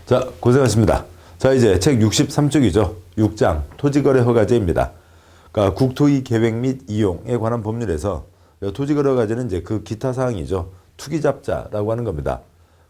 자, 고생하셨습니다. 자, 이제 책 63쪽이죠. 6장 토지거래 허가제입니다. 그러니까 국토의 계획 및 이용에 관한 법률에서 토지거래 허가제는 이제 그 기타 사항이죠. 투기잡자라고 하는 겁니다.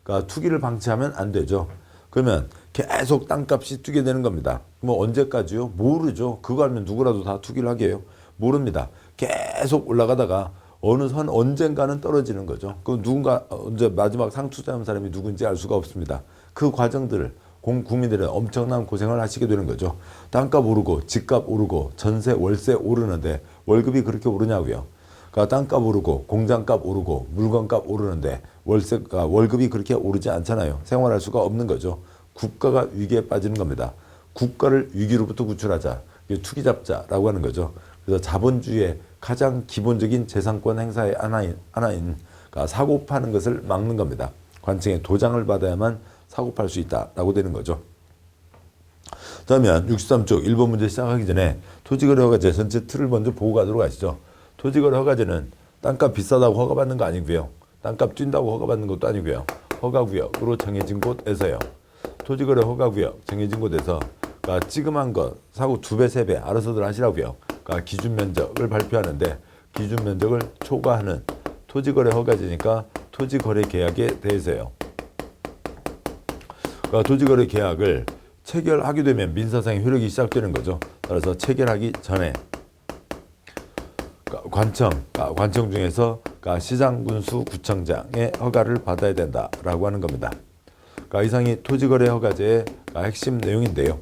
그러니까 투기를 방치하면 안 되죠. 그러면 계속 땅값이 뛰게 되는 겁니다. 뭐 언제까지요? 모르죠. 그거 알면 누구라도 다 투기를 하게 해요? 모릅니다. 계속 올라가다가 어느 선 언젠가는 떨어지는 거죠. 그 누군가 언제 마지막 상투자한 사람이 누군지 알 수가 없습니다. 그 과정들을 국민들은 엄청난 고생을 하시게 되는 거죠. 땅값 오르고 집값 오르고 전세 월세 오르는데 월급이 그렇게 오르냐고요. 그러니까 땅값 오르고 공장값 오르고 물건값 오르는데 월급이 그렇게 오르지 않잖아요. 생활할 수가 없는 거죠. 국가가 위기에 빠지는 겁니다. 국가를 위기로부터 구출하자. 이게 투기잡자라고 하는 거죠. 그래서 자본주의의 가장 기본적인 재산권 행사의 하나인 그러니까 사고 파는 것을 막는 겁니다. 관청의 도장을 받아야만 사고 팔 수 있다라고 되는 거죠. 그러면 63쪽 1번 문제 시작하기 전에 토지거래 허가제 전체 틀을 먼저 보고 가도록 하시죠. 토지거래 허가제는 땅값 비싸다고 허가받는 거 아니고요. 땅값 뛴다고 허가받는 것도 아니고요. 허가구역으로 정해진 곳에서요. 토지거래 허가구역 정해진 곳에서 그러니까 찌그만 거 사고 2배, 3배 알아서들 하시라고요. 그러니까 기준 면적을 발표하는데 기준 면적을 초과하는 토지거래 허가제니까 토지거래 계약에 대해서요. 그러니까 토지거래 계약을 체결하게 되면 민사상의 효력이 시작되는 거죠. 따라서 체결하기 전에 관청 중에서 시장군수 구청장의 허가를 받아야 된다라고 하는 겁니다. 그러니까 이상이 토지거래 허가제의 핵심 내용인데요.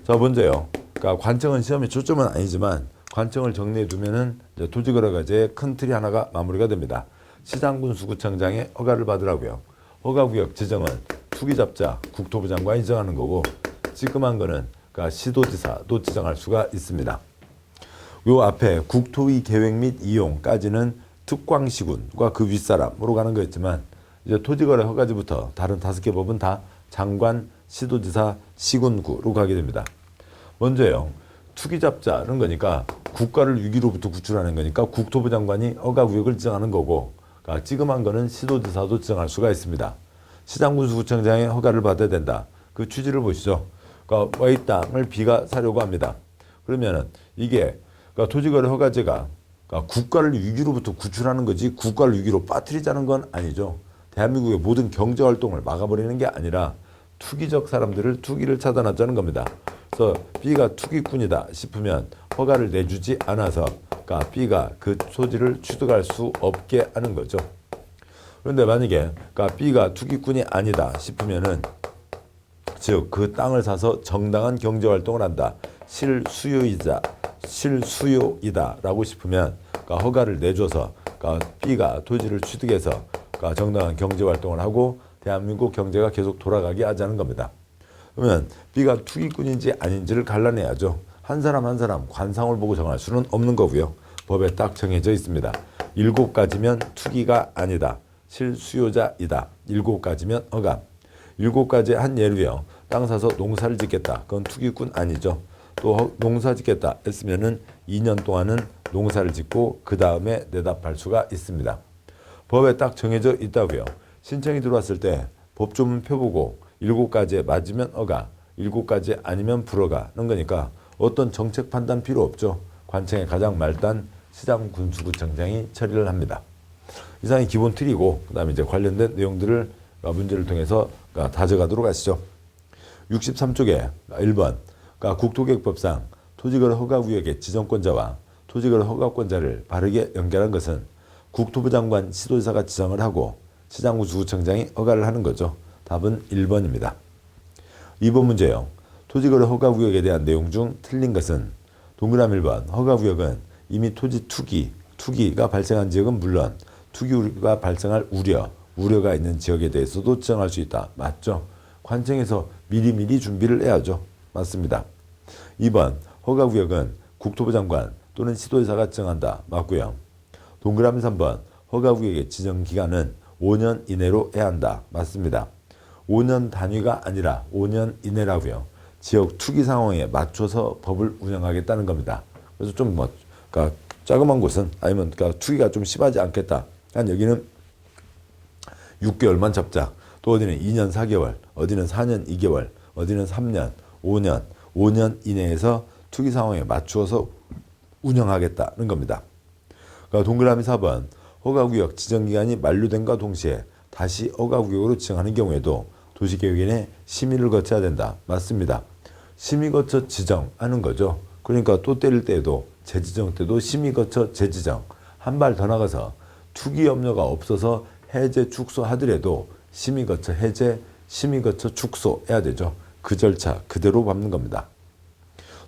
자, 먼저요. 그러니까 관청은 시험의 초점은 아니지만 관청을 정리해 두면은 토지거래 허가제의 큰 틀이 하나가 마무리가 됩니다. 시장군수구청장의 허가를 받으라고요. 허가구역 지정은 투기잡자 국토부 장관이 지정하는 거고 찌끔한 거는 그러니까 시도지사도 지정할 수가 있습니다. 요 앞에 국토의 계획 및 이용까지는 특광시군과 그 윗사람으로 가는 거였지만 이제 토지거래 허가제부터 다른 5개 법은 다 장관, 시도지사, 시군구로 가게 됩니다. 먼저요. 투기잡자는 거니까 국가를 위기로부터 구출하는 거니까 국토부 장관이 허가구역을 지정하는 거고 그러니까 찌끔한 거는 시도지사도 지정할 수가 있습니다. 시장군수구청장의 허가를 받아야 된다. 그 취지를 보시죠. 그러니까 Y 땅을 B가 사려고 합니다. 그러면은 이게 그러니까 토지거래 허가제가 그러니까 국가를 위기로부터 구출하는 거지 국가를 위기로 빠뜨리자는 건 아니죠. 대한민국의 모든 경제활동을 막아버리는 게 아니라 투기적 사람들을 투기를 차단하자는 겁니다. 그래서 B가 투기꾼이다 싶으면 허가를 내주지 않아서 그러니까 B가 그 소지를 취득할 수 없게 하는 거죠. 그런데 만약에 그러니까 B가 투기꾼이 아니다 싶으면은 즉 그 땅을 사서 정당한 경제활동을 한다. 실수요이다라고 싶으면 그러니까 허가를 내줘서 그러니까 B가 토지를 취득해서 그러니까 정당한 경제활동을 하고 대한민국 경제가 계속 돌아가게 하자는 겁니다. 그러면 B가 투기꾼인지 아닌지를 갈라내야죠. 한 사람 한 사람 관상을 보고 정할 수는 없는 거고요. 법에 딱 정해져 있습니다. 7가지면 투기가 아니다. 실수요자이다. 7가지면 허가. 7가지 한 예로요. 땅 사서 농사를 짓겠다. 그건 투기꾼 아니죠. 또 농사 짓겠다 했으면은 2년 동안은 농사를 짓고 그 다음에 내답할 수가 있습니다. 법에 딱 정해져 있다고요. 신청이 들어왔을 때 법조문 펴보고 7가지에 맞으면 허가, 7가지 아니면 불허가는 거니까 어떤 정책 판단 필요 없죠. 관청의 가장 말단 시장군수구청장이 처리를 합니다. 이상이 기본 틀이고 그 다음에 이제 관련된 내용들을 문제를 통해서 다져가도록 하시죠. 63쪽에 1번 그러니까 국토계획법상 토지거래 허가구역의 지정권자와 토지거래 허가권자를 바르게 연결한 것은 국토부 장관, 시도지사가 지정을 하고 시장군수구청장이 허가를 하는 거죠. 답은 1번입니다. 2번 문제요. 토지거래 허가구역에 대한 내용 중 틀린 것은 동그라미 1번 허가구역은 이미 토지 투기가 발생한 지역은 물론 투기가 발생할 우려가 있는 지역에 대해서도 지정할 수 있다. 맞죠? 관청에서 미리미리 준비를 해야죠. 맞습니다. 2번 허가구역은 국토부 장관 또는 시도지사가 지정한다. 맞고요. 동그라미 3번 허가구역의 지정기간은 5년 이내로 해야 한다. 맞습니다. 5년 단위가 아니라 5년 이내라고요. 지역 투기 상황에 맞춰서 법을 운영하겠다는 겁니다. 그래서 좀 그러니까 자그마한 곳은 아니면 그러니까 투기가 좀 심하지 않겠다. 한 여기는 6개월만 잡자. 또 어디는 2년 4개월, 어디는 4년 2개월, 어디는 3년, 5년, 5년 이내에서 투기 상황에 맞추어서 운영하겠다는 겁니다. 그러니까 동그라미 4번 허가구역 지정기간이 만료된과 동시에 다시 허가구역으로 지정하는 경우에도 도시계획위원회 심의를 거쳐야 된다. 맞습니다. 심의 거쳐 지정하는 거죠. 그러니까 또 때릴 때에도 재지정 때도 심의 거쳐 재지정 한 발 더 나가서 투기 염려가 없어서 해제 축소하더라도 심의 거쳐 해제, 심의 거쳐 축소해야 되죠. 그 절차 그대로 밟는 겁니다.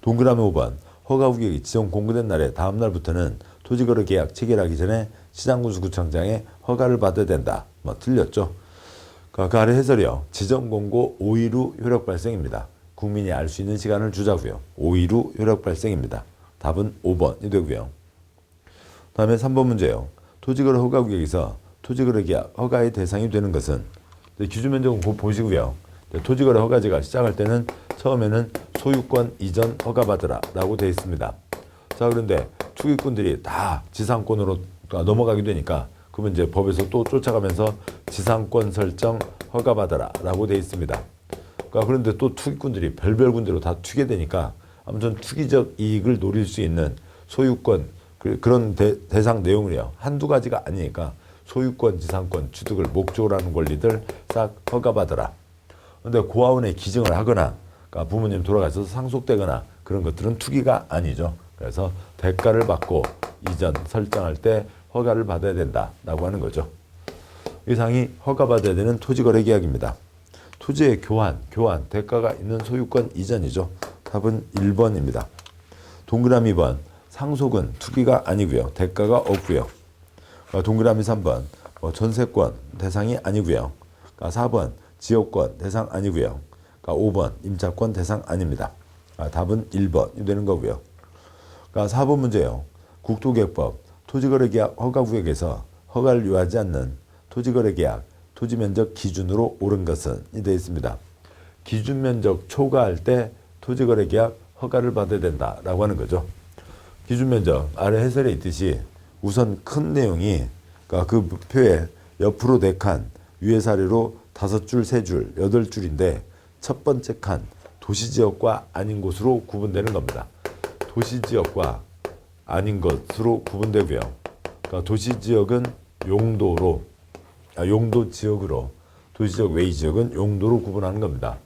동그라미 5번 허가구역이 지정 공고된 날에 다음 날부터는 토지거래 계약 체결하기 전에 시장군수구청장의 허가를 받아야 된다. 뭐 틀렸죠. 그 아래 해설이요. 지정 공고 5일 후 효력 발생입니다. 국민이 알 수 있는 시간을 주자고요. 5일 후 효력 발생입니다. 답은 5번이 되고요. 다음에 3번 문제요. 토지거래 허가구역에서 토지거래 계약 허가의 대상이 되는 것은 기준면적은 곧 보시고요. 토지거래 허가제가 시작할 때는 처음에는 소유권 이전 허가받으라 라고 되어 있습니다. 자, 그런데 투기꾼들이 다 지상권으로 넘어가게 되니까 그러면 이제 법에서 또 쫓아가면서 지상권 설정 허가받아라 라고 되어 있습니다. 그런데 또 투기꾼들이 별별 군데로 다 튀게 되니까 아무튼 투기적 이익을 노릴 수 있는 소유권 그런 대상 내용을요. 한두 가지가 아니니까 소유권, 지상권, 취득을 목적으로 하는 권리들 싹 허가받아라. 그런데 고아원에 기증을 하거나 그러니까 부모님 돌아가셔서 상속되거나 그런 것들은 투기가 아니죠. 그래서 대가를 받고 이전 설정할 때 허가를 받아야 된다라고 하는 거죠. 이상이 허가받아야 되는 토지거래 계약입니다. 토지의 교환, 대가가 있는 소유권 이전이죠. 답은 1번입니다. 동그라미 2번, 상속은 투기가 아니고요. 대가가 없고요. 동그라미 3번, 전세권 대상이 아니고요. 4번, 지역권 대상 아니고요. 5번, 임차권 대상 아닙니다. 답은 1번이 되는 거고요. 4번 문제요. 국토계획법 토지거래계약 허가구역에서 허가를 요하지 않는 토지거래계약 토지면적 기준으로 옳은 것은 이 되어 있습니다. 기준면적 초과할 때 토지거래계약 허가를 받아야 된다라고 하는 거죠. 기준면적 아래 해설에 있듯이 우선 큰 내용이 그 표에 옆으로 4칸 위에 사례로 5줄, 3줄, 8줄인데 첫 번째 칸 도시지역과 아닌 곳으로 구분되는 겁니다. 도시지역과 아닌 것으로 구분되고요. 그러니까 도시지역은 용도로, 용도지역으로, 도시지역 외지역은 용도로 구분하는 겁니다.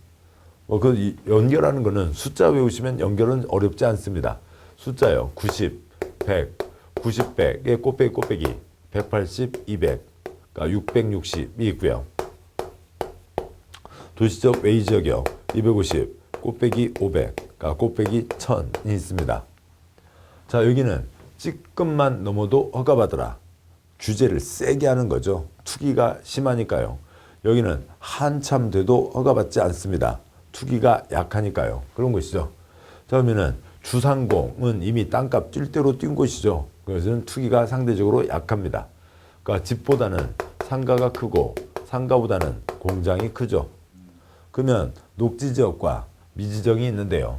그 연결하는 거는 숫자 외우시면 연결은 어렵지 않습니다. 숫자요. 90, 100, 90, 100의 꽃배기, 180, 200, 그러니까 660이 있고요. 도시적 외지역이요. 250, 꽃배기 500, 그러니까 꽃배기 1000이 있습니다. 자, 여기는 찌끔만 넘어도 허가받으라. 규제를 세게 하는 거죠. 투기가 심하니까요. 여기는 한참 돼도 허가받지 않습니다. 투기가 약하니까요. 그런 것이죠. 자, 그러면은 주상공은 이미 땅값 뛸 대로 뛴 곳이죠. 그래서 투기가 상대적으로 약합니다. 그러니까 집보다는 상가가 크고 상가보다는 공장이 크죠. 그러면 녹지지역과 미지정이 있는데요.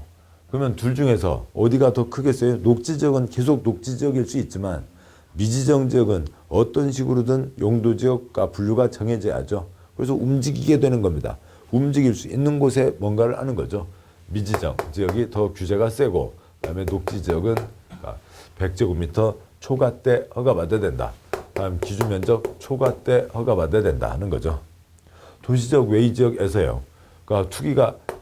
그러면 둘 중에서 어디가 더 크겠어요? 녹지지역은 계속 녹지지역일 수 있지만 미지정 지역은 어떤 식으로든 용도지역과 분류가 정해져야죠. 그래서 움직이게 되는 겁니다. 움직일 수 있는 곳에 뭔가를 하는 거죠. 미지정 지역이 더 규제가 세고 그다음에 녹지지역은 100제곱미터 초과대 허가받아야 된다. 다음 기준면적 초과대 허가받아야 된다 하는 거죠. 도시적 외지역에서요. 그러니까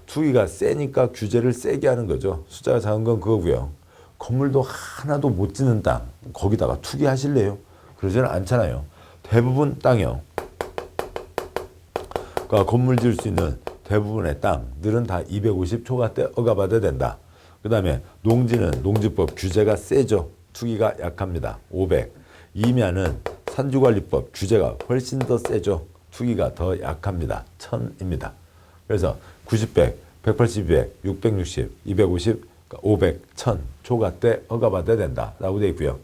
투기가 세니까 규제를 세게 하는 거죠. 숫자가 작은 건 그거고요. 건물도 하나도 못 짓는 땅 거기다가 투기하실래요? 그러지는 않잖아요. 대부분 땅이요. 그러니까 건물 지을 수 있는 대부분의 땅들은 다 250 초과대 허가받아야 된다. 그 다음에 농지는 농지법 규제가 세죠. 투기가 약합니다. 500. 임야는 산주관리법 규제가 훨씬 더 세죠. 투기가 더 약합니다. 1000입니다. 그래서 90, 100, 180, 200, 660, 250, 500, 1000 초과대 허가받아야 된다라고 되어 있고요.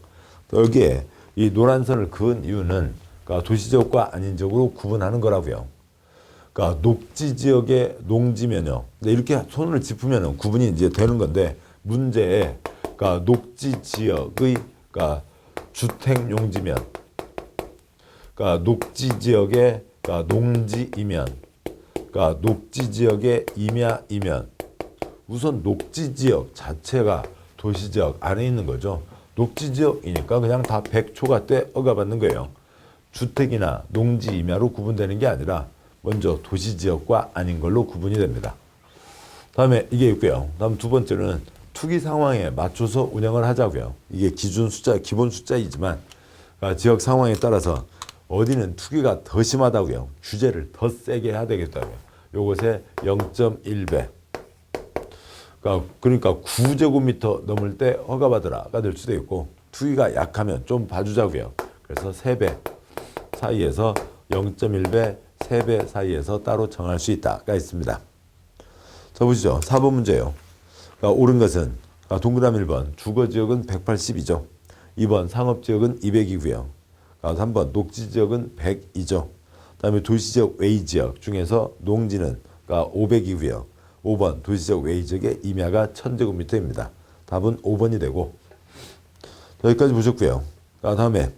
여기에 이 노란 선을 그은 이유는 도시지역과 아닌 지역으로 구분하는 거라고요. 그러니까 녹지지역의 농지면요. 이렇게 손을 짚으면 구분이 이제 되는 건데 문제에 녹지지역의 주택용지면, 녹지지역의 그러니까 농지이면, 그러니까 녹지 지역의 임야이면, 우선 녹지 지역 자체가 도시 지역 안에 있는 거죠. 녹지 지역이니까 그냥 다 100초가 허가받는 거예요. 주택이나 농지 임야로 구분되는 게 아니라 먼저 도시 지역과 아닌 걸로 구분이 됩니다. 다음에 이게 있고요. 다음 두 번째는 투기 상황에 맞춰서 운영을 하자고요. 이게 기준 숫자, 기본 숫자이지만 그러니까 지역 상황에 따라서 어디는 투기가 더 심하다고요. 규제를 더 세게 해야 되겠다고요. 요것에 0.1배. 그러니까 9제곱미터 넘을 때 허가받으라가 될 수도 있고, 투기가 약하면 좀 봐주자고요. 그래서 3배 사이에서 0.1배, 3배 사이에서 따로 정할 수 있다가 있습니다. 자, 보시죠. 4번 문제예요. 그러니까 옳은 것은 동그라미 1번 주거지역은 180이죠. 2번 상업지역은 200이고요. 3번 녹지지역은 100이죠. 그 다음에 도시지역 외지역 중에서 농지는 500이고요. 5번 도시지역 외지역의 임야가 1000제곱미터입니다. 답은 5번이 되고, 여기까지 보셨고요. 다음에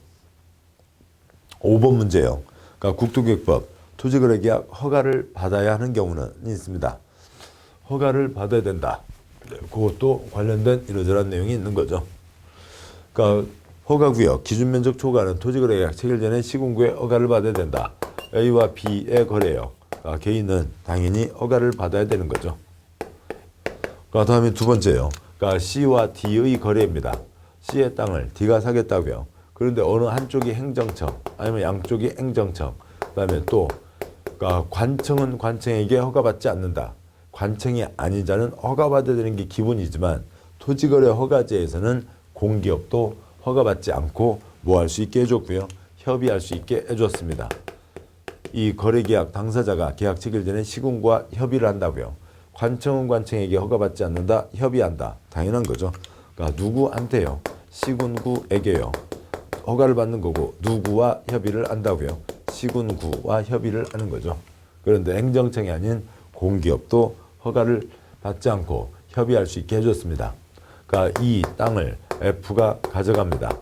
5번 문제예요. 그러니까 국토기획법 토지거래계약 허가를 받아야 하는 경우는 있습니다. 허가를 받아야 된다. 그것도 관련된 이러저러한 내용이 있는 거죠. 그러니까 허가구역 기준면적 초과는 토지거래계약 체결 전에 시군구에 허가를 받아야 된다. A와 B의 거래요. 개인은 당연히 허가를 받아야 되는 거죠. 다음에 두 번째요. 그러니까 C와 D의 거래입니다. C의 땅을 D가 사겠다고요. 그런데 어느 한쪽이 행정청, 아니면 양쪽이 행정청, 그다음에 또 그러니까 관청은 관청에게 허가받지 않는다. 관청이 아닌 자는 허가받아야 되는 게 기본이지만 토지거래 허가제에서는 공기업도 허가받지 않고 뭐 할 수 있게 해줬고요. 협의할 수 있게 해줬습니다. 이 거래계약 당사자가 계약 체결 전에 시군구와 협의를 한다고요. 관청은 관청에게 허가받지 않는다. 협의한다. 당연한 거죠. 그러니까 누구한테요? 시군구에게요. 허가를 받는 거고 누구와 협의를 한다고요? 시군구와 협의를 하는 거죠. 그런데 행정청이 아닌 공기업도 허가를 받지 않고 협의할 수 있게 해줬습니다. 그러니까 이 땅을 F가 가져갑니다.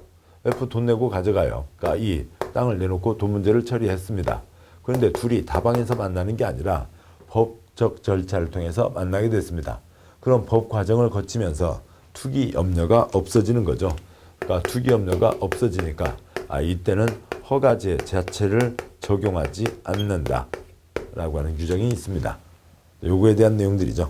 F 돈 내고 가져가요. 그러니까 이 땅을 내놓고 돈 문제를 처리했습니다. 그런데 둘이 다방에서 만나는 게 아니라 법적 절차를 통해서 만나게 됐습니다. 그럼 법 과정을 거치면서 투기 염려가 없어지는 거죠. 그러니까 투기 염려가 없어지니까 이때는 허가제 자체를 적용하지 않는다 라고 하는 규정이 있습니다. 요거에 대한 내용들이죠.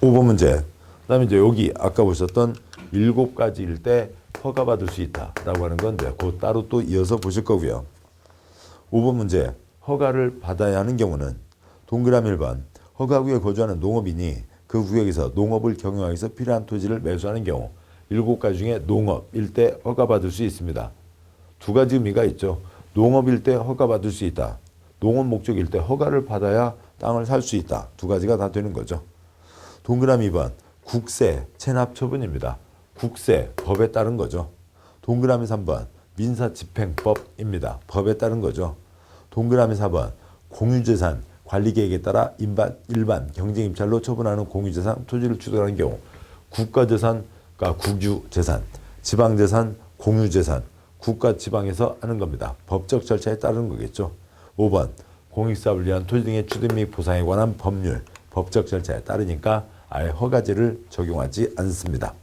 5번 문제. 그 다음에 이제 여기 아까 보셨던 7가지일 때 허가받을 수 있다라고 하는 건데 그거 따로 또 이어서 보실 거고요. 5번 문제. 허가를 받아야 하는 경우는 동그라미 1번 허가구역에 거주하는 농업인이 그 구역에서 농업을 경영하기 위해서 필요한 토지를 매수하는 경우 7가지 중에 농업일 때 허가받을 수 있습니다. 두 가지 의미가 있죠. 농업일 때 허가받을 수 있다. 농업 목적일 때 허가를 받아야 땅을 살 수 있다. 두 가지가 다 되는 거죠. 동그라미 2번 국세 체납 처분입니다. 국세 법에 따른 거죠. 동그라미 3번 민사집행법입니다. 법에 따른 거죠. 동그라미 4번 공유재산 관리계획에 따라 일반 경쟁입찰로 처분하는 공유재산 토지를 취득하는 경우 국가재산, 그러니까 국유재산, 지방재산, 공유재산, 국가 지방에서 하는 겁니다. 법적 절차에 따르는 거겠죠. 5번 공익사업을 위한 토지 등의 취득 및 보상에 관한 법률, 법적 절차에 따르니까 아예 허가제를 적용하지 않습니다.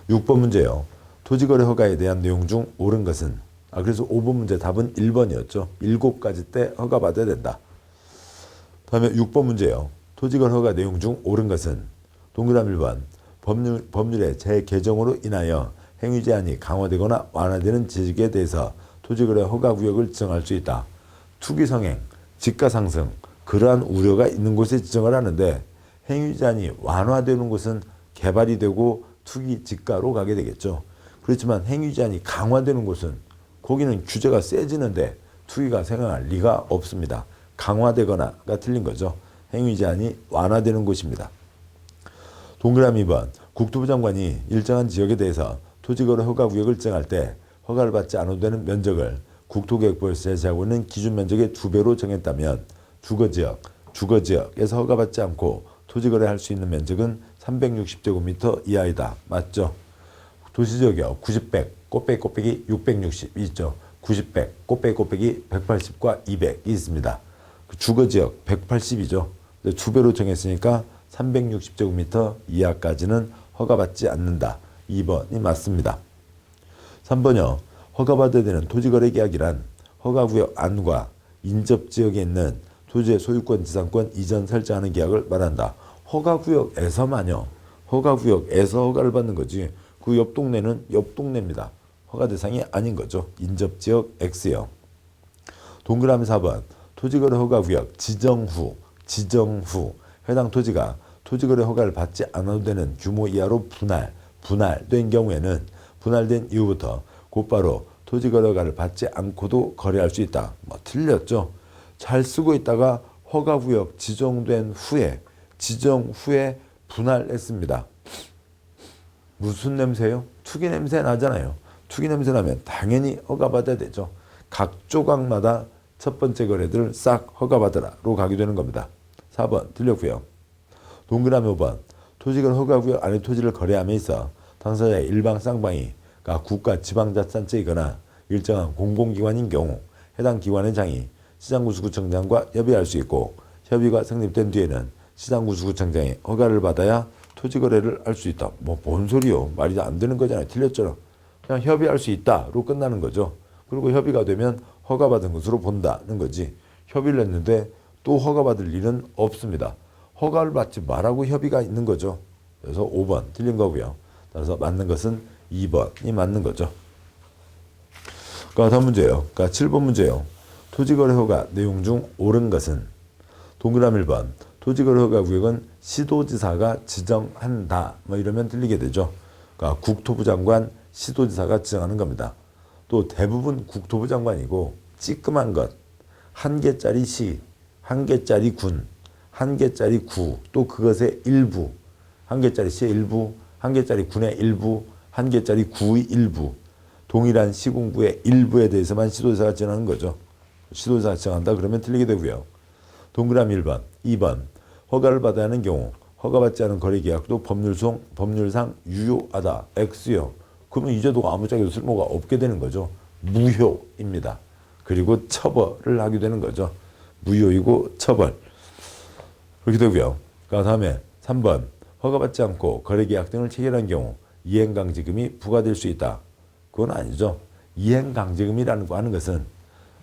6번 문제요. 토지거래 허가에 대한 내용 중 옳은 것은 그래서 5번 문제 답은 1번이었죠. 7가지 때 허가받아야 된다. 다음에 6번 문제요. 토지거래 허가 내용 중 옳은 것은 동그라미 1번 법률의 재개정으로 인하여 행위 제한이 강화되거나 완화되는 지역에 대해서 토지거래 허가구역을 지정할 수 있다. 투기 성행, 지가 상승, 그러한 우려가 있는 곳에 지정을 하는데 행위 제한이 완화되는 곳은 개발이 되고 투기 지가로 가게 되겠죠. 그렇지만 행위 제한이 강화되는 곳은 거기는 규제가 세지는데 투기가 생각할 리가 없습니다. 강화되거나가 틀린 거죠. 행위 제한이 완화되는 곳입니다. 동그라미 2번 국토부 장관이 일정한 지역에 대해서 토지거래 허가구역을 지정할 때 허가를 받지 않아도 되는 면적을 국토계획법에서 제시하고 있는 기준 면적의 2배로 정했다면 주거지역에서 허가받지 않고 토지거래할 수 있는 면적은 360제곱미터 이하이다. 맞죠? 도시지역이요. 90, 100, 곱빼기 660 있죠. 90, 100, 곱빼기 180과 200이 있습니다. 그 주거지역 180이죠. 주배로 정했으니까 360제곱미터 이하까지는 허가받지 않는다. 2번이 맞습니다. 3번요. 허가받아야 되는 토지거래계약이란 허가구역 안과 인접지역에 있는 토지의 소유권, 지상권 이전 설정하는 계약을 말한다. 허가구역에서만요. 허가구역에서 허가를 받는 거지. 그 옆 동네는 옆 동네입니다. 허가 대상이 아닌 거죠. 인접지역 X요. 동그라미 4번. 토지거래 허가구역 지정 후 해당 토지가 토지거래 허가를 받지 않아도 되는 규모 이하로 분할된 경우에는 분할된 이후부터 곧바로 토지거래 허가를 받지 않고도 거래할 수 있다. 뭐 틀렸죠. 잘 쓰고 있다가 허가구역 지정 후에 분할했습니다. 무슨 냄새요? 투기 냄새 나잖아요. 투기 냄새 나면 당연히 허가받아야 되죠. 각 조각마다 첫 번째 거래들을 싹 허가받으라로 가게 되는 겁니다. 4번 틀렸고요. 동그라미 5번. 토지거래 허가구역 안에 토지를 거래함에 있어 당사자의 일방 쌍방이 국가 지방자치단체이거나 일정한 공공기관인 경우 해당 기관의 장이 시장구수구청장과 협의할 수 있고 협의가 성립된 뒤에는 시장구수구청장이 허가를 받아야 토지거래를 할 수 있다. 뭐 뭔 소리요? 말이 안 되는 거잖아요. 틀렸죠. 그냥 협의할 수 있다로 끝나는 거죠. 그리고 협의가 되면 허가받은 것으로 본다는 거지. 협의를 했는데 또 허가받을 일은 없습니다. 허가를 받지 말라고 협의가 있는 거죠. 그래서 5번 틀린 거고요. 따라서 맞는 것은 2번이 맞는 거죠. 다음 문제예요. 7번 문제예요. 토지거래 허가 내용 중 옳은 것은 동그라미 1번. 토지거래 허가 구역은 시도지사가 지정한다. 뭐 이러면 틀리게 되죠. 국토부 장관, 시도지사가 지정하는 겁니다. 또 대부분 국토부 장관이고 찌끔한 것, 1개짜리 시, 1개짜리 군, 1개짜리 구, 또 그것의 일부, 1개짜리 시의 일부, 1개짜리 군의 일부, 1개짜리 구의 일부, 동일한 시군구의 일부에 대해서만 시도지사가 지정하는 거죠. 시도지사가 지정한다 그러면 틀리게 되고요. 동그라미 1번, 2번. 허가를 받아야 하는 경우 허가받지 않은 거래계약도 법률상 유효하다. X요. 그러면 이 제도가 아무짝에도 쓸모가 없게 되는 거죠. 무효입니다. 그리고 처벌을 하게 되는 거죠. 무효이고 처벌. 그렇게 되고요. 다음에 3번. 허가받지 않고 거래계약 등을 체결한 경우 이행강제금이 부과될 수 있다. 그건 아니죠. 이행강제금이라는 거 하는 것은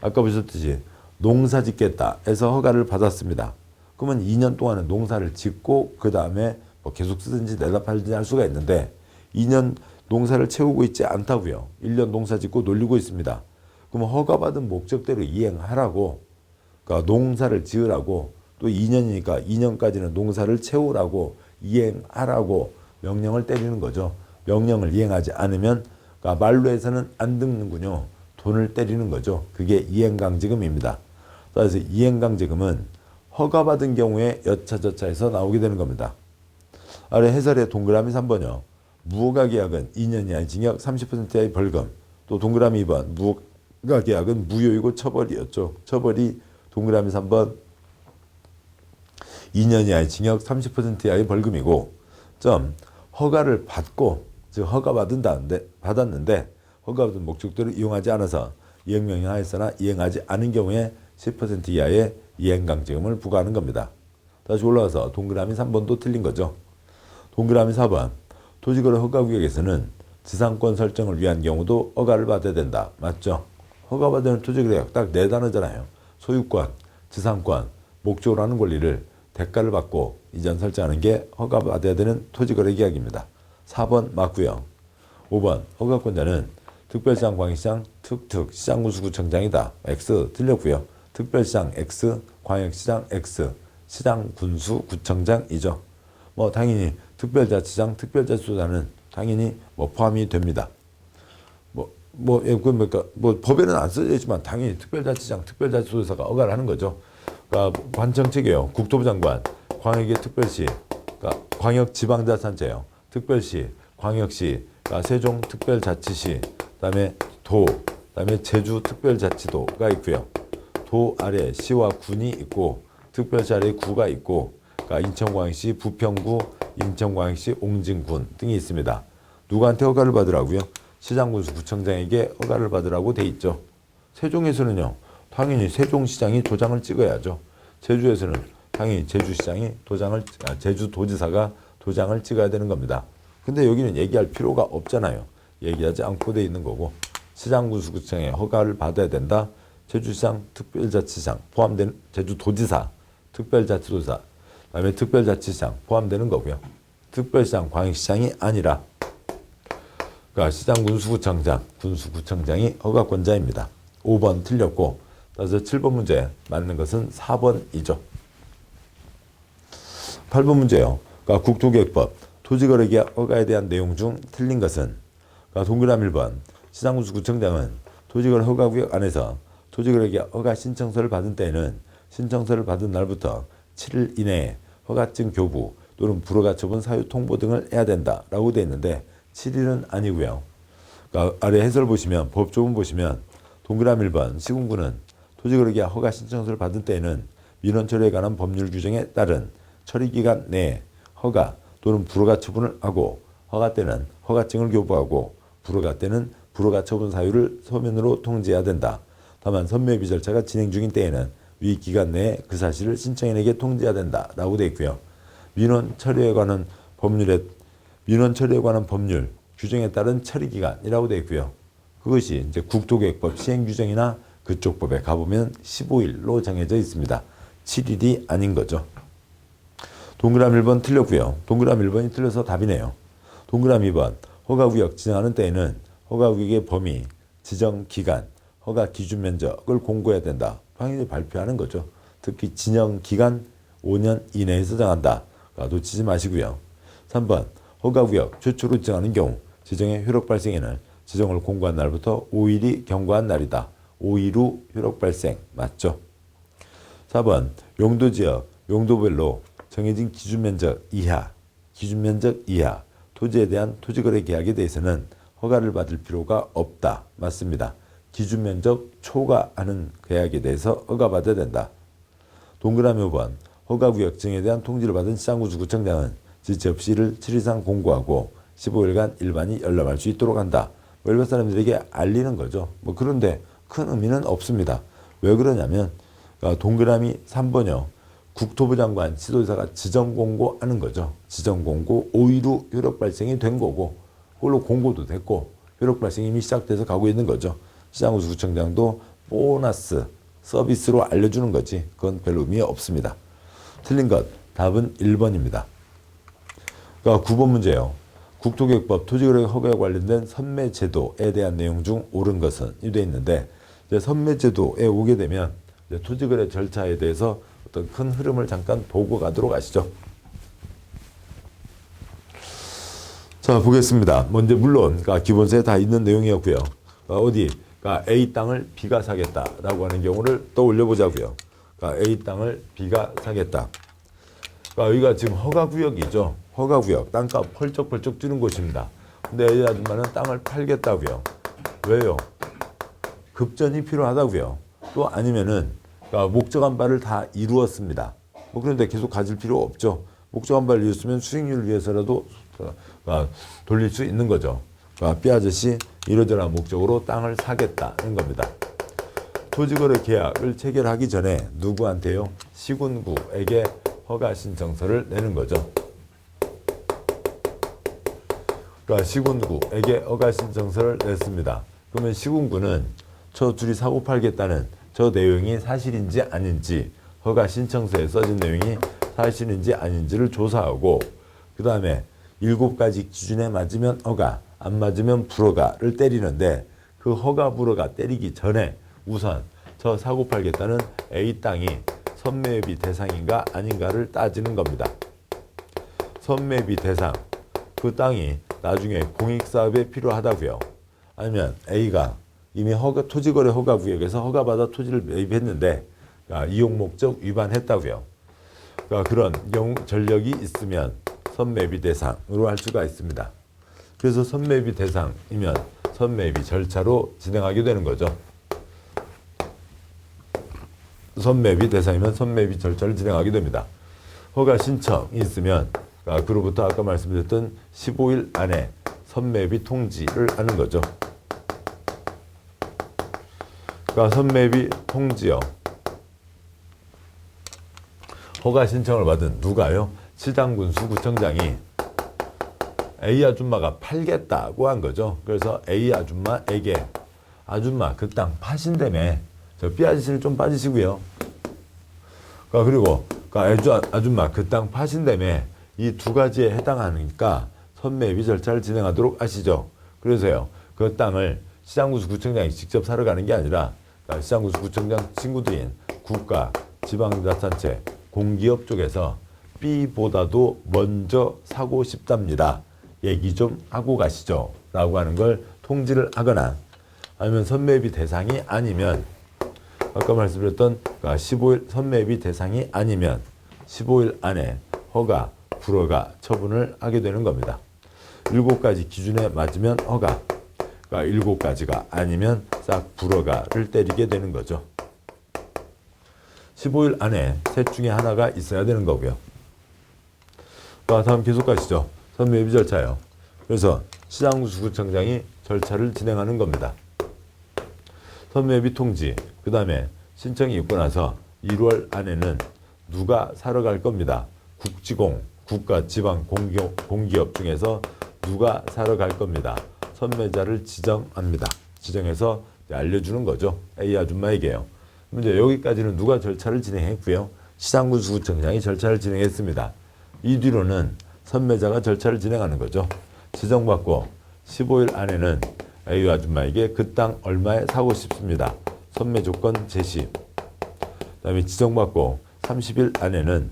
아까 보셨듯이 농사 짓겠다 해서 허가를 받았습니다. 그러면 2년 동안은 농사를 짓고 그 다음에 뭐 계속 쓰든지 내다 팔든지 할 수가 있는데 2년 농사를 채우고 있지 않다고요. 1년 농사 짓고 놀리고 있습니다. 그러면 허가받은 목적대로 이행하라고, 그러니까 농사를 지으라고, 또 2년이니까 2년까지는 농사를 채우라고 이행하라고 명령을 때리는 거죠. 명령을 이행하지 않으면 그러니까 말로 해서는 안 듣는군요. 돈을 때리는 거죠. 그게 이행강제금입니다. 그래서 이행강제금은 허가받은 경우에 여차저차해서 나오게 되는 겁니다. 아래 해설의 동그라미 3번이요. 무허가계약은 2년 이하의 징역 30% 이하의 벌금. 또 동그라미 2번 무허가계약은 무효이고 처벌이었죠. 처벌이 동그라미 3번 2년 이하의 징역 30% 이하의 벌금이고 허가를 받고 즉 받았는데 허가받은 목적대로 이용하지 않아서 이행명령 하였으나 이행하지 않은 경우에 10% 이하의 이행강제금을 부과하는 겁니다. 다시 올라와서 동그라미 3번도 틀린 거죠. 동그라미 4번. 토지거래 허가구역에서는 지상권 설정을 위한 경우도 허가를 받아야 된다. 맞죠? 허가받은 토지거래약 딱 4단어잖아요. 소유권, 지상권, 목적으로 하는 권리를 대가를 받고 이전 설정하는 게 허가받아야 되는 토지거래 계약입니다. 4번 맞고요. 5번. 허가권자는 특별시장, 광역시장, 시장군수구청장이다. X 틀렸고요. 특별시장 X, 광역시장 X, 시장군수구청장이죠. 뭐 당연히 특별자치장, 특별자치소장은 당연히 뭐 포함이 됩니다. 법에는 안 써져 있지만 당연히 특별자치장, 특별자치소에서가 허가를 하는 거죠. 그러니까 관청책이에요. 국토부 장관, 광역의 특별시, 그러니까 광역지방자치단체예요. 특별시, 광역시, 그러니까 세종특별자치시, 그다음에 그다음에 제주특별자치도가 있고요. 도 아래 시와 군이 있고 특별시 아래 구가 있고 그러니까 인천광역시 부평구, 인천광역시 옹진군 등이 있습니다. 누구한테 허가를 받으라고요? 시장군수구청장에게 허가를 받으라고 돼 있죠. 세종에서는요, 당연히 세종시장이 도장을 찍어야죠. 제주에서는 당연히 제주시장이 제주도지사가 도장을 찍어야 되는 겁니다. 근데 여기는 얘기할 필요가 없잖아요. 얘기하지 않고 돼 있는 거고, 시장군수구청에 허가를 받아야 된다. 제주시장, 특별자치시장 포함된 제주도지사, 특별자치도지사, 그다음에 특별자치시장 포함되는 거고요. 특별시장, 광역시장이 아니라 그러니까 시장군수구청장, 군수구청장이 허가권자입니다. 5번 틀렸고, 따라서 7번 문제 맞는 것은 4번이죠. 8번 문제요. 그러니까 국토계획법 토지거래계약 허가에 대한 내용 중 틀린 것은, 그러니까 동그라미 1번 시장군수구청장은 토지거래 허가구역 안에서 토지거래계약 허가 신청서를 받은 때에는 신청서를 받은 날부터 7일 이내에 허가증 교부 또는 불허가 처분 사유 통보 등을 해야 된다라고 되어 있는데 7일은 아니고요. 그러니까 아래 해설 보시면 법조문 보시면 동그라미 1번 시군구는 토지거래계약 허가 신청서를 받은 때에는 민원 처리에 관한 법률 규정에 따른 처리기간 내에 허가 또는 불허가 처분을 하고 허가 때는 허가증을 교부하고 불허가 때는 불허가 처분 사유를 서면으로 통지해야 된다. 다만 선매비 절차가 진행 중인 때에는 위 기간 내에 그 사실을 신청인에게 통지해야 된다라고 되어 있고요. 민원 처리에 관한 법률 규정에 따른 처리기간이라고 되어 있고요. 그것이 이제 국토계획법 시행규정이나 그쪽 법에 가보면 15일로 정해져 있습니다. 7일이 아닌 거죠. 동그라미 1번 틀렸고요. 동그라미 1번이 틀려서 답이네요. 동그라미 2번 허가구역 지정하는 때에는 허가구역의 범위, 지정기간, 허가 기준 면적을 공고해야 된다. 당연히 발표하는 거죠. 특히 진영기간 5년 이내에서 정한다. 놓치지 마시고요. 3번 허가구역 최초로 지정하는 경우 지정의 효력 발생에는 지정을 공고한 날부터 5일이 경과한 날이다. 5일 후 효력 발생 맞죠? 4번 용도지역, 용도별로 정해진 기준면적 이하 토지에 대한 토지거래 계약에 대해서는 허가를 받을 필요가 없다. 맞습니다. 기준면적 초과하는 계약에 대해서 허가받아야 된다. 동그라미 5번 허가구역 지정에 대한 통지를 받은 시장군수구청장은 지체 없이를 7일 이상 공고하고 15일간 일반이 열람할 수 있도록 한다. 일반 사람들에게 알리는 거죠. 그런데 큰 의미는 없습니다. 왜 그러냐면 동그라미 3번이요. 국토부 장관, 지도자가 지정 공고하는 거죠. 지정 공고 5일 후 효력 발생이 된 거고 그걸로 공고도 됐고 효력 발생이 이미 시작돼서 가고 있는 거죠. 시장군수구청장도 보너스 서비스로 알려주는 거지. 그건 별 의미 없습니다. 틀린 것 답은 1번입니다. 그러니까 9번 문제예요. 국토계획법 토지거래 허가에 관련된 선매제도에 대한 내용 중 옳은 것은 이 되어 있는데 선매제도에 오게 되면 토지거래 절차에 대해서 어떤 큰 흐름을 잠깐 보고 가도록 하시죠. 자 보겠습니다. 먼저 물론 기본서에 다 있는 내용이었고요. A 땅을 B가 사겠다라고 하는 경우를 떠올려 보자고요. A 땅을 B가 사겠다. 여기가 지금 허가구역이죠. 허가구역 땅값 펄쩍펄쩍 뛰는 곳입니다. 근데 이 아줌마는 땅을 팔겠다고요. 왜요? 급전이 필요하다고요. 또 아니면은 목적한 바를 다 이루었습니다. 그런데 계속 가질 필요 없죠. 목적한 바를 이뤘으면 수익률을 위해서라도 돌릴 수 있는 거죠. B 아저씨 이러저러한 목적으로 땅을 사겠다는 겁니다. 토지거래 계약을 체결하기 전에 누구한테요? 시군구에게 허가 신청서를 내는 거죠. 시군구에게 허가 신청서를 냈습니다. 그러면 시군구는 저 둘이 사고 팔겠다는 저 내용이 사실인지 아닌지 허가 신청서에 써진 내용이 사실인지 아닌지를 조사하고 그 다음에 7가지 기준에 맞으면 허가, 안 맞으면 불허가를 때리는데 그 허가, 불허가 때리기 전에 우선 저 사고 팔겠다는 A 땅이 선매비 대상인가 아닌가를 따지는 겁니다. 선매비 대상, 그 땅이 나중에 공익사업에 필요하다고요. 아니면 A가 이미 토지거래 허가구역에서 허가받아 토지를 매입했는데 이용 목적 위반했다고요. 그런 경우 전력이 있으면 선매비 대상으로 할 수가 있습니다. 그래서 선매비 대상이면 선매비 절차로 진행하게 되는 거죠. 선매비 대상이면 선매비 절차를 진행하게 됩니다. 허가 신청이 있으면 그로부터 아까 말씀드렸던 15일 안에 선매비 통지를 하는 거죠. 그러니까 선매입이 통지요. 허가 신청을 받은 누가요? 시장군수구청장이 A 아줌마가 팔겠다고 한 거죠. 그래서 A 아줌마에게 아줌마 그 땅 파신다며. 저 B 아저씨는 좀 빠지시고요. 그리고 아줌마 그 땅 파신다며. 이 두 가지에 해당하니까 선매입이 절차를 진행하도록 하시죠. 그래서요. 그 땅을 시장군수구청장이 직접 사러 가는 게 아니라 시장군수구청장 친구들인 국가, 지방자치단체, 공기업 쪽에서 B보다도 먼저 사고 싶답니다. 얘기 좀 하고 가시죠. 라고 하는 걸 통지를 하거나 아니면 선매입이 대상이 아니면 아까 말씀드렸던 15일 선매입이 대상이 아니면 15일 안에 허가, 불허가 처분을 하게 되는 겁니다. 7가지 기준에 맞으면 허가, 7가지가 아니면 싹 불허가를 때리게 되는 거죠. 15일 안에 셋 중에 하나가 있어야 되는 거고요. 다음 계속 가시죠. 선매입 절차요. 그래서 시장군수구청장이 절차를 진행하는 겁니다. 선매입 통지, 그 다음에 신청이 있고 나서 1월 안에는 누가 사러 갈 겁니다. 국지공, 국가, 지방, 공기업 중에서 누가 사러 갈 겁니다. 선매자를 지정합니다. 지정해서 알려주는 거죠. A 아줌마에게요. 이제 여기까지는 누가 절차를 진행했고요. 시장군수구청장이 절차를 진행했습니다. 이 뒤로는 선매자가 절차를 진행하는 거죠. 지정받고 15일 안에는 A 아줌마에게 그 땅 얼마에 사고 싶습니다. 선매 조건 제시. 그다음에 지정받고 30일 안에는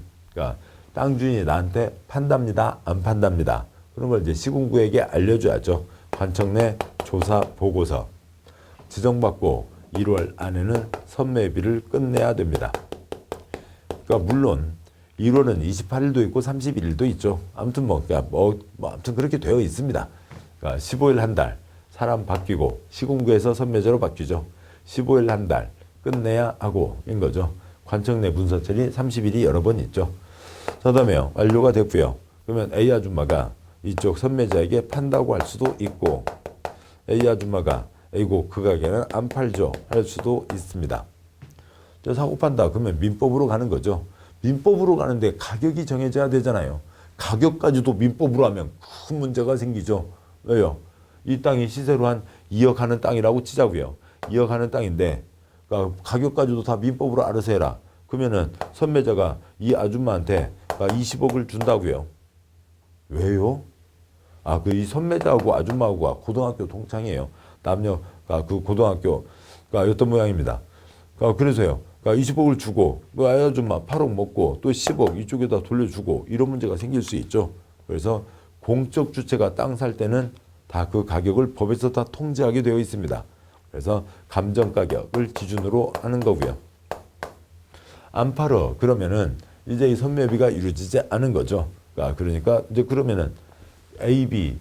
땅 주인이 나한테 판답니다. 안 판답니다. 그런 걸 이제 시군구에게 알려줘야죠. 관청 내 조사 보고서. 지정받고 1월 안에는 선매비를 끝내야 됩니다. 물론 1월은 28일도 있고 31일도 있죠. 아무튼 아무튼 그렇게 되어 있습니다. 15일 한 달 사람 바뀌고 시군구에서 선매자로 바뀌죠. 15일 한 달 끝내야 하고 인 거죠. 관청 내 문서처리 30일이 여러 번 있죠. 그다음에요. 완료가 됐고요. 그러면 A 아줌마가 이쪽 선매자에게 판다고 할 수도 있고 A 아줌마가 에이고 그 가게는 안 팔죠 할 수도 있습니다. 사고 판다 그러면 민법으로 가는 거죠. 민법으로 가는데 가격이 정해져야 되잖아요. 가격까지도 민법으로 하면 큰 문제가 생기죠. 왜요? 이 땅이 시세로 한 2억 하는 땅이라고 치자고요. 2억 하는 땅인데 가격까지도 다 민법으로 알아서 해라. 그러면은 선매자가 이 아줌마한테 20억을 준다고요. 왜요? 이 선매자하고 아줌마하고 고등학교 동창이에요. 남녀 그 고등학교가 어떤 모양입니다. 그래서요. 20억을 주고 아줌마 8억 먹고 또 10억 이쪽에다 돌려주고 이런 문제가 생길 수 있죠. 그래서 공적 주체가 땅 살 때는 다 그 가격을 법에서 다 통제하게 되어 있습니다. 그래서 감정 가격을 기준으로 하는 거고요. 안 팔어 그러면은 이제 이 선매비가 이루어지지 않은 거죠. 그러니까 이제 그러면은 A, B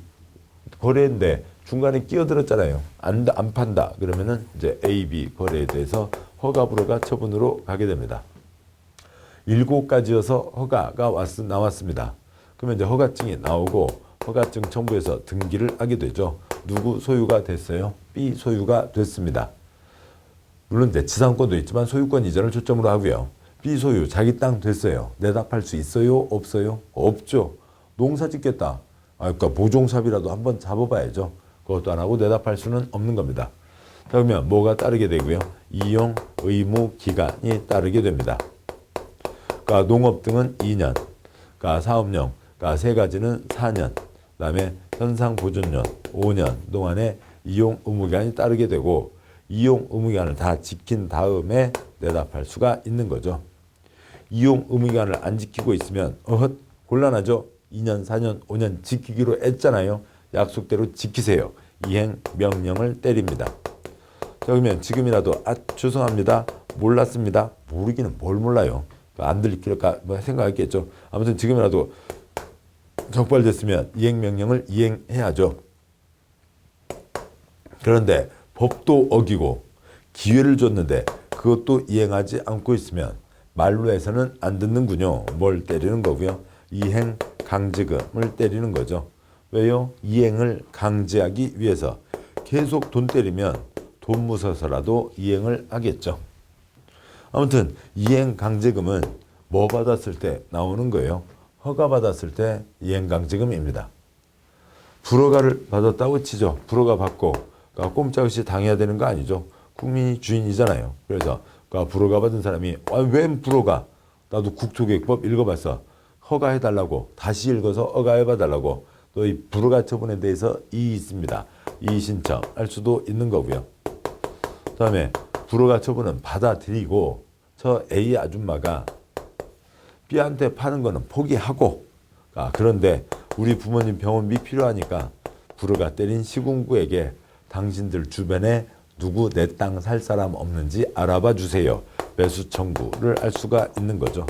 거래인데 중간에 끼어들었잖아요. 안 판다 그러면은 이제 A, B 거래에 대해서 허가 불허가 처분으로 가게 됩니다. 7가지여서 허가가 나왔습니다. 그러면 이제 허가증이 나오고 허가증 첨부해서 등기를 하게 되죠. 누구 소유가 됐어요? B 소유가 됐습니다. 물론 이제 지상권도 있지만 소유권 이전을 초점으로 하고요. B 소유 자기 땅 됐어요. 내다 팔 수 있어요? 없어요? 없죠. 농사 짓겠다. 그러니까 보종삽이라도 한번 잡아봐야죠. 그것도 안 하고 내다 팔 수는 없는 겁니다. 그러면 뭐가 따르게 되고요? 이용 의무 기간이 따르게 됩니다. 농업 등은 2년, 사업용, 3가지는 4년, 그다음에 현상 보존년 5년 동안에 이용 의무 기간이 따르게 되고 이용 의무 기간을 다 지킨 다음에 내다 팔 수가 있는 거죠. 이용 의무 기간을 안 지키고 있으면 곤란하죠. 2년, 4년, 5년 지키기로 했잖아요. 약속대로 지키세요. 이행 명령을 때립니다. 그러면 지금이라도 죄송합니다. 몰랐습니다. 모르기는 뭘 몰라요. 안 들킬까 생각했겠죠. 아무튼 지금이라도 적발됐으면 이행 명령을 이행해야죠. 그런데 법도 어기고 기회를 줬는데 그것도 이행하지 않고 있으면 말로 해서는 안 듣는군요. 뭘 때리는 거고요. 이행 강제금을 때리는 거죠. 왜요? 이행을 강제하기 위해서 계속 돈 때리면 돈 묻어서라도 이행을 하겠죠. 아무튼 이행강제금은 뭐 받았을 때 나오는 거예요? 허가 받았을 때 이행강제금입니다. 불허가를 받았다고 치죠. 불허가 받고 그러니까 꼼짝없이 당해야 되는 거 아니죠. 국민이 주인이잖아요. 그래서 그러니까 불허가 받은 사람이 왜 불허가? 나도 국토계획법 읽어봤어. 허가해달라고 다시 읽어서 허가해봐달라고. 또 이 불허가 처분에 대해서 이의 있습니다. 이의 신청할 수도 있는 거고요. 그다음에 불허가 처분은 받아들이고 저 A 아줌마가 B한테 파는 거는 포기하고 그런데 우리 부모님 병원비 필요하니까 불허가 때린 시군구에게 당신들 주변에 누구 내 땅 살 사람 없는지 알아봐 주세요. 매수 청구를 할 수가 있는 거죠.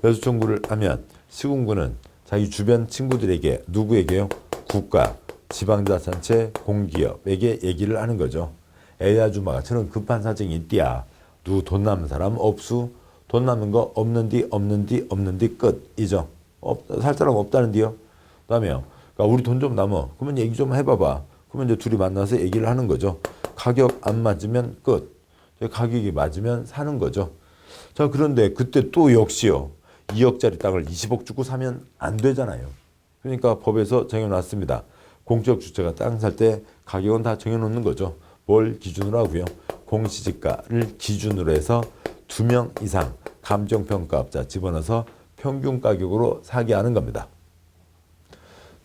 매수 청구를 하면 시군구는 자기 주변 친구들에게 누구에게요? 국가, 지방자치단체, 공기업에게 얘기를 하는 거죠. A 아줌마가 저런 급한 사정이 있디야. 누구 돈 남은 사람 없수? 돈 남는 거 없는디 끝이죠. 살 사람 없다는데요. 그다음에요. 그러니까 우리 돈 좀 남어. 그러면 얘기 좀 해봐봐. 그러면 이제 둘이 만나서 얘기를 하는 거죠. 가격 안 맞으면 끝. 가격이 맞으면 사는 거죠. 자, 그런데 그때 또 역시요. 2억짜리 땅을 20억 주고 사면 안 되잖아요. 그러니까 법에서 정해놨습니다. 공적 주체가 땅 살 때 가격은 다 정해놓는 거죠. 뭘 기준으로 하고요. 공시지가를 기준으로 해서 2명 이상 감정평가업자 집어넣어서 평균 가격으로 사게 하는 겁니다.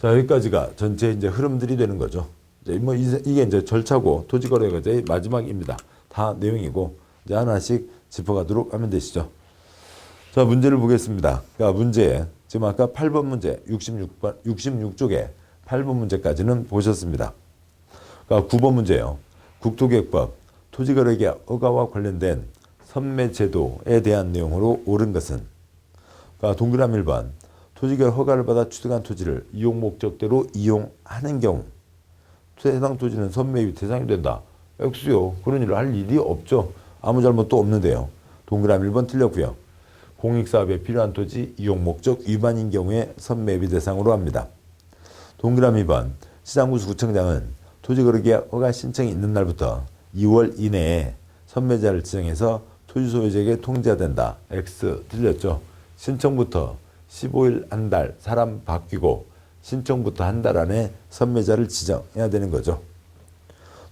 자, 여기까지가 전체 이제 흐름들이 되는 거죠. 이제 뭐 이게 이제 절차고 토지거래과제의 마지막입니다. 다 내용이고 이제 하나씩 짚어가도록 하면 되시죠. 자, 문제를 보겠습니다. 그러니까 문제 지금 아까 8번 문제 66쪽에 8번 문제까지는 보셨습니다. 그러니까 9번 문제요. 국토계획법 토지거래계약 허가와 관련된 선매제도에 대한 내용으로 옳은 것은 그러니까 동그라미 1번 토지거래 허가를 받아 취득한 토지를 이용 목적대로 이용하는 경우 해당 토지는 선매입 대상이 된다. X요. 그런 일을 할 일이 없죠. 아무 잘못도 없는데요. 동그라미 1번 틀렸고요. 공익사업에 필요한 토지 이용 목적 위반인 경우에 선매입 대상으로 합니다. 동그라미 2번 시장구수 구청장은 토지거래계약 허가 신청이 있는 날부터 2월 이내에 선매자를 지정해서 토지 소유자에게 통지해야 된다. X 틀렸죠. 신청부터 15일 한 달 사람 바뀌고 신청부터 한 달 안에 선매자를 지정해야 되는 거죠.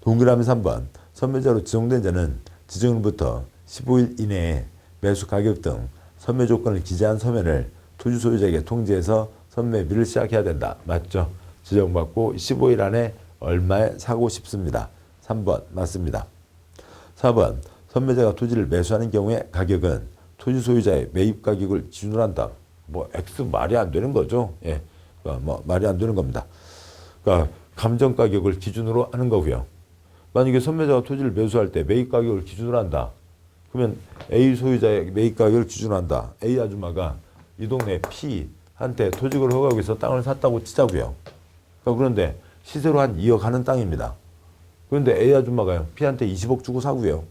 동그라미 3번 선매자로 지정된 자는 지정일부터 15일 이내에 매수 가격 등 선매 조건을 기재한 서면을 토지 소유자에게 통지해서 선매비를 시작해야 된다. 맞죠? 지정받고 15일 안에 얼마에 사고 싶습니다. 3번 맞습니다. 4번 선매자가 토지를 매수하는 경우에 가격은 토지 소유자의 매입 가격을 기준으로 한다. 뭐 X 말이 안 되는 거죠. 예, 그러니까 뭐 말이 안 되는 겁니다. 그러니까 감정 가격을 기준으로 하는 거고요. 만약에 선매자가 토지를 매수할 때 매입 가격을 기준으로 한다. 그러면 A 소유자의 매입 가격을 기준으로 한다. A 아줌마가 이 동네 P한테 토지거래 허가에서 땅을 샀다고 치자고요. 그러니까 그런데 시세로 한 2억 하는 땅입니다. 그런데 A 아줌마가 P한테 20억 주고 사고요.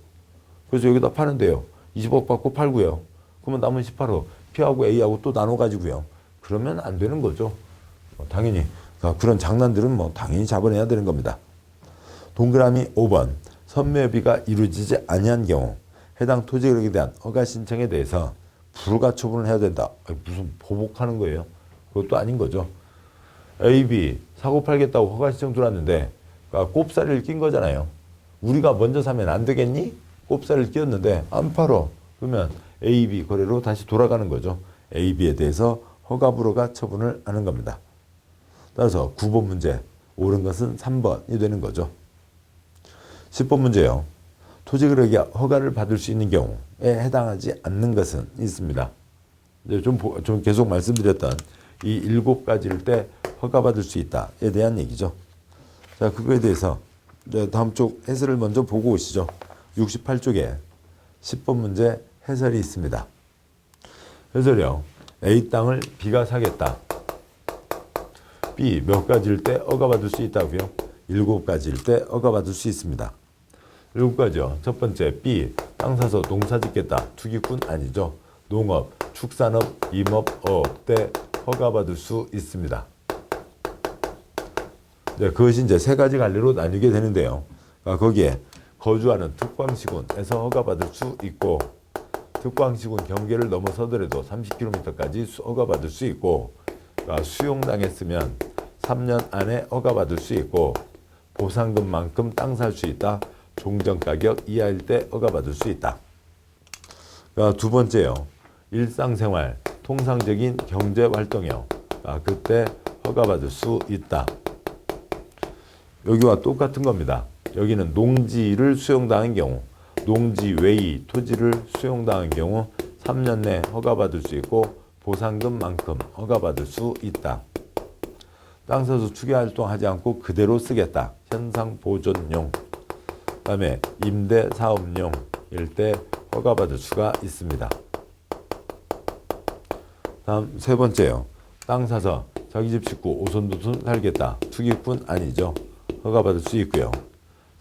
그래서 여기다 파는데요. 20억 받고 팔고요. 그러면 남은 18억 P하고 A하고 또 나눠 가지고요. 그러면 안 되는 거죠. 당연히 그런 장난들은 뭐 당연히 잡아내야 되는 겁니다. 동그라미 5번 선매비가 이루어지지 아니한 경우 해당 토지거래에 대한 허가 신청에 대해서 불허가 처분을 해야 된다. 무슨 보복하는 거예요? 그것도 아닌 거죠. A, B 사고 팔겠다고 허가 신청 들어왔는데 그러니까 꼽사리를 낀 거잖아요. 우리가 먼저 사면 안 되겠니? 꼽사리를 끼웠는데 안 팔어. 그러면 A, B 거래로 다시 돌아가는 거죠. A, B에 대해서 허가 불허가 처분을 하는 겁니다. 따라서 9번 문제 옳은 것은 3번이 되는 거죠. 10번 문제요. 토지거래계약 허가를 받을 수 있는 경우에 해당하지 않는 것은 있습니다. 이제 좀 계속 말씀드렸던 이 7가지일 때 허가받을 수 있다에 대한 얘기죠. 자, 그거에 대해서 이제 다음 쪽 해설을 먼저 보고 오시죠. 68쪽에 10번 문제 해설이 있습니다. 해설이요. A 땅을 B가 사겠다. B 몇 가지일 때 허가받을 수 있다고요? 7가지일 때 허가받을 수 있습니다. 7가지요. 첫 번째 B 땅 사서 농사 짓겠다. 투기꾼 아니죠. 농업, 축산업, 임업, 어업 때 허가받을 수 있습니다. 네, 그것이 이제 3가지 갈래로 나뉘게 되는데요. 거기에 거주하는 특광시군에서 허가받을 수 있고 특광시군 경계를 넘어서더라도 30km까지 허가받을 수 있고 수용당했으면 3년 안에 허가받을 수 있고 보상금만큼 땅 살 수 있다. 종전가격 이하일 때 허가받을 수 있다. 두 번째요. 일상생활, 통상적인 경제활동이요. 그때 허가받을 수 있다. 여기와 똑같은 겁니다. 여기는 농지를 수용당한 경우, 농지 외의 토지를 수용당한 경우 3년 내 허가받을 수 있고 보상금만큼 허가받을 수 있다. 땅 사서 추계활동하지 않고 그대로 쓰겠다. 현상보존용. 그 다음에 임대사업용일 때 허가받을 수가 있습니다. 다음 세 번째요. 땅 사서 자기 집 짓고 오손도손 살겠다. 투기꾼 아니죠. 허가받을 수 있고요.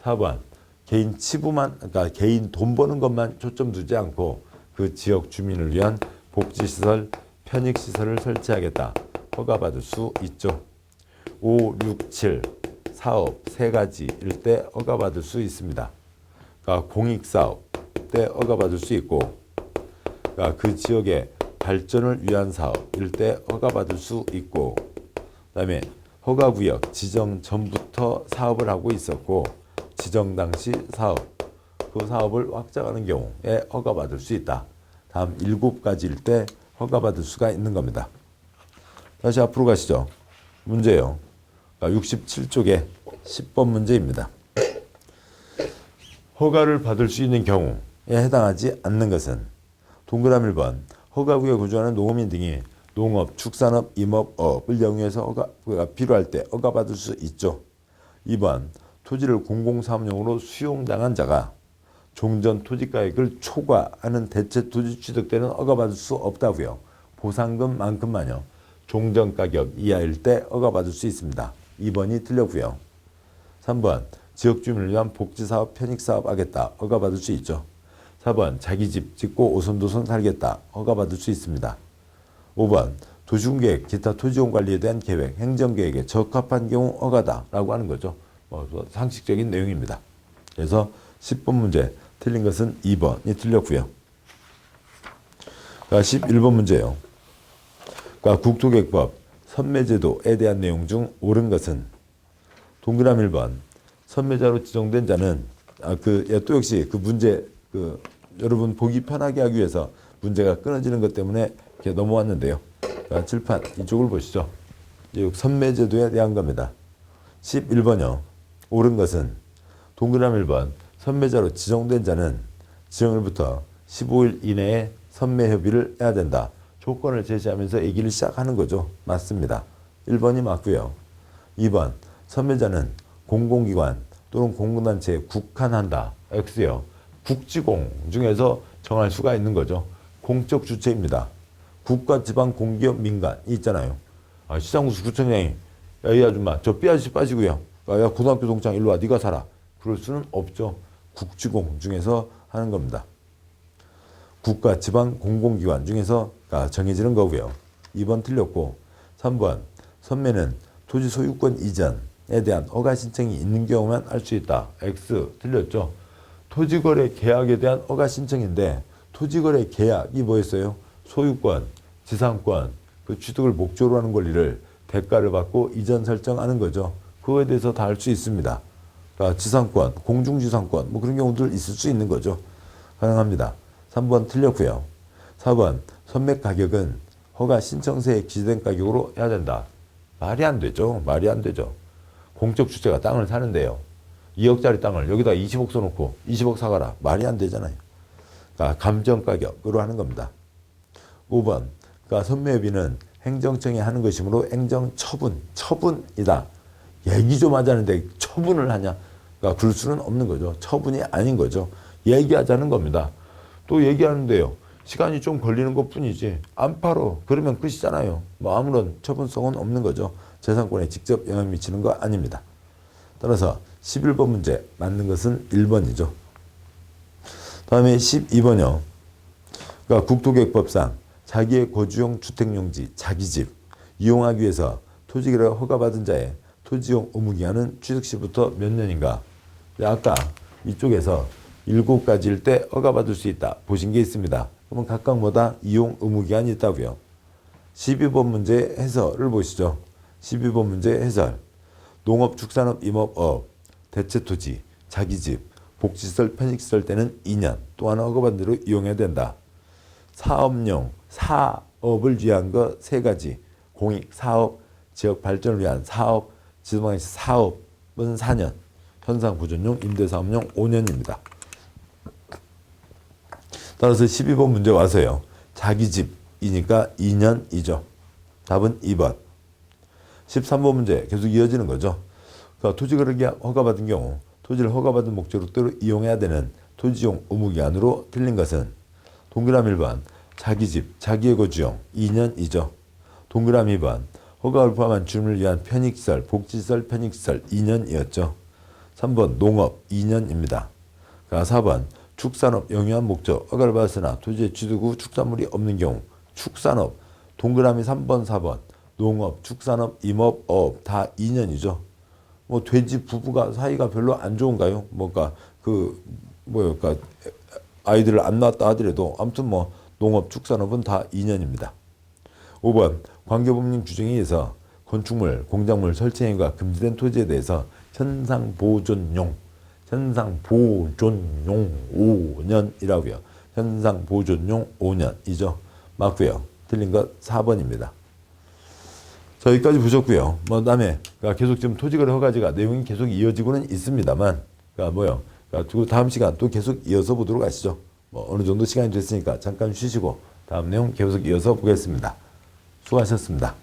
4번 개인 치부만, 그러니까 개인 돈 버는 것만 초점 두지 않고 그 지역 주민을 위한 복지시설, 편익시설을 설치하겠다. 허가받을 수 있죠. 5, 6, 7 사업 세 가지일 때 허가받을 수 있습니다. 그러니까 공익사업 때 허가받을 수 있고 그러니까 그 지역의 발전을 위한 사업일 때 허가받을 수 있고 그다음에 허가구역 지정 전부터 사업을 하고 있었고 지정 당시 사업, 그 사업을 확장하는 경우에 허가받을 수 있다. 다음 7가지일 때 허가받을 수가 있는 겁니다. 다시 앞으로 가시죠. 문제요. 67쪽에 10번 문제입니다. 허가를 받을 수 있는 경우에 해당하지 않는 것은 동그라미 1번 허가구역에 거주하는 농어민 등이 농업, 축산업, 임업업을 영위해서 허가가 필요할 때 허가받을 수 있죠. 2번 토지를 공공사업용으로 수용당한 자가 종전 토지가액을 초과하는 대체 토지 취득 때는 허가받을 수 없다고요. 보상금만큼만요. 종전가격 이하일 때 허가받을 수 있습니다. 2번이 틀렸고요. 3번 지역주민을 위한 복지사업, 편익사업 하겠다. 허가받을 수 있죠. 4번 자기 집 짓고 오손도손 살겠다. 허가받을 수 있습니다. 5번 도시군계획, 기타 토지용 관리에 대한 계획, 행정계획에 적합한 경우 허가다라고 하는 거죠. 상식적인 내용입니다. 그래서 10번 문제 틀린 것은 2번이 틀렸고요. 11번 문제예요. 국토계획법 선매제도에 대한 내용 중 옳은 것은 동그라미 1번 선매자로 지정된 자는 또 역시 그 문제 여러분 보기 편하게 하기 위해서 문제가 끊어지는 것 때문에 이렇게 넘어왔는데요. 칠판 이쪽을 보시죠. 선매제도에 대한 겁니다. 11번요. 옳은 것은 동그라미 1번 선매자로 지정된 자는 지정일부터 15일 이내에 선매협의를 해야 된다. 조건을 제시하면서 얘기를 시작하는 거죠. 맞습니다. 1번이 맞고요. 2번 선매자는 공공기관 또는 공공단체에 국한한다. X요. 국지공 중에서 정할 수가 있는 거죠. 공적 주체입니다. 국가, 지방, 공기업, 민간이 있잖아요. 시장구수 구청장이 이 아줌마 저 삐아저씨 빠지고요. 야 고등학교 동창 일로 와 네가 살아. 그럴 수는 없죠. 국지공 중에서 하는 겁니다. 국가, 지방, 공공기관 중에서 정해지는 거고요. 2번 틀렸고 3번 선매는 토지 소유권 이전에 대한 허가 신청이 있는 경우만 할 수 있다. X 틀렸죠. 토지거래 계약에 대한 허가 신청인데 토지거래 계약이 뭐였어요? 소유권, 지상권, 그 취득을 목적으로 하는 권리를 대가를 받고 이전 설정하는 거죠. 그거에 대해서 다 할 수 있습니다. 지상권, 공중지상권 그런 경우들 있을 수 있는 거죠. 가능합니다. 3번 틀렸고요. 4번 선매 가격은 허가 신청서에 기재된 가격으로 해야 된다. 말이 안 되죠. 말이 안 되죠. 공적 주체가 땅을 사는데요. 2억짜리 땅을 여기다 20억 써놓고 20억 사가라. 말이 안 되잖아요. 감정가격으로 하는 겁니다. 5번 선매협의는 행정청이 하는 것이므로 처분이다. 얘기 좀 하자는데 처분을 하냐? 그럴 수는 없는 거죠. 처분이 아닌 거죠. 얘기하자는 겁니다. 또 얘기하는데요. 시간이 좀 걸리는 것 뿐이지 안 팔어. 그러면 끝이잖아요. 아무런 처분성은 없는 거죠. 재산권에 직접 영향 미치는 거 아닙니다. 따라서 11번 문제 맞는 것은 1번이죠. 다음에 12번이요. 국토계획법상 자기의 거주용 주택용지, 자기 집 이용하기 위해서 토지개를 허가받은 자의 토지용 의무기한은 취득 시부터 몇 년인가? 아까 이쪽에서 7가지일 때 허가받을 수 있다. 보신 게 있습니다. 그러면 각각 뭐다? 이용 의무기한이 있다고요. 12번 문제 해설을 보시죠. 12번 문제 해설. 농업, 축산업, 임업업, 대체토지, 자기집, 복지시설, 편익시설 때는 2년 또 하나 허가받은 대로 이용해야 된다. 사업용, 사업을 위한 거 3가지. 공익, 사업, 지역 발전을 위한 사업, 지도방식 사업은 4년, 현상 보존용, 임대사업용 5년입니다. 따라서 12번 문제 와서요. 자기 집이니까 2년이죠. 답은 2번. 13번 문제 계속 이어지는 거죠. 그러니까 토지거래기 허가받은 경우 토지를 허가받은 목적으로 이용해야 되는 토지용 의무기한으로 틀린 것은 동그라미 1번 자기 집, 자기의 거주용 2년이죠. 동그라미 2번 허가를 포함한 주민을 위한 편익시설, 복지시설, 편익시설 2년이었죠. 3번 농업 2년입니다. 4번 축산업 영유한 목적 허가를 받았으나 토지의 취득 후 축산물이 없는 경우 축산업 동그라미 3번 4번 농업, 축산업, 임업, 어업 다 2년이죠. 뭐 돼지 부부가 사이가 별로 안 좋은가요? 뭔가 뭐랄까 아이들을 안 낳았다 하더라도 아무튼 뭐 농업, 축산업은 다 2년입니다. 5번 관계법령 규정에 의해서 건축물, 공작물 설치 행위가 금지된 토지에 대해서 현상보존용 5년이라고요. 현상보존용 5년이죠. 맞고요. 틀린 것 4번입니다. 자, 여기까지 보셨고요. 뭐 다음에 계속 지금 토지거래 허가제가 내용이 계속 이어지고는 있습니다만, 다음 시간 또 계속 이어서 보도록 하시죠. 뭐 어느 정도 시간이 됐으니까 잠깐 쉬시고 다음 내용 계속 이어서 보겠습니다. 수고하셨습니다.